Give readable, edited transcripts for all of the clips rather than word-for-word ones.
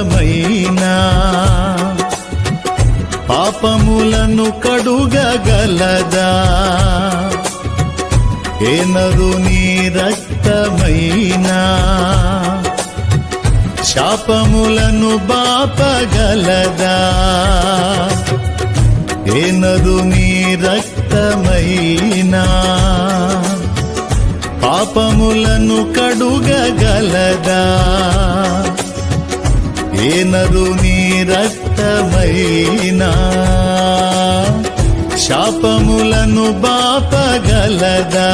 రక్తమైనా పాపములను కడుగగలదా ఏ నరుని రక్తమైనా శాపములను బాపగలదా ఏ నరుని రక్తమైనా పాపములను కడుగగలదా ఏ నరుని రక్తమైనా శాపములను బాపగలదా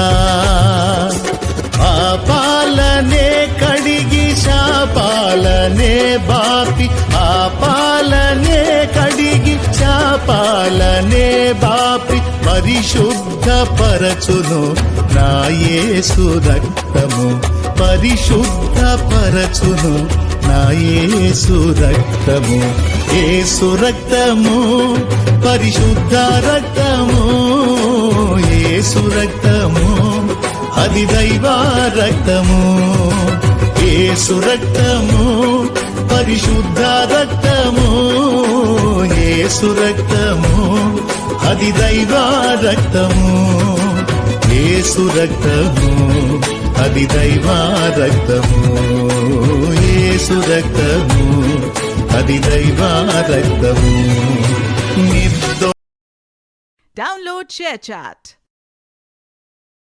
పాపాలనే కడిగి శాపాలనే బాపి పాపాలనే కడిగి శాపాలనే బాపి పరిశుద్ధపరచును నా యేసు రక్తము పరిశుద్ధపరచును నా యేసు రక్తము యేసు రక్తము పరిశుద్ధ రక్తము యేసు రక్తము అది దైవ రక్తము యేసు రక్తము పరిశుద్ధ రక్తము యేసు రక్తము అది దైవ రక్తము యేసు రక్తము అది దైవ రక్తము యేసు రక్తము అది దైవ రక్తము Download ShareChat.